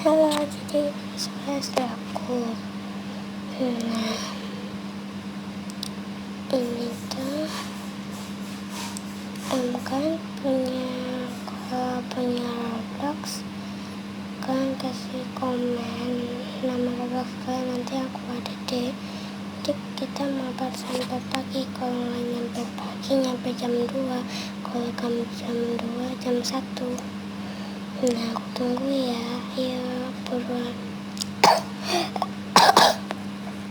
Halo, jadi sekolah aku. Nah, ini tuh kan kalau punya Roblox, kan kasih komen nama Roblox kalian, nanti aku ada deh. Jadi kita mabar sampai pagi, kalau nggak nyampe pagi nyampe jam 2, kalau kamu jam 2 jam 1. Nah, aku tunggu ya, ayo buruan.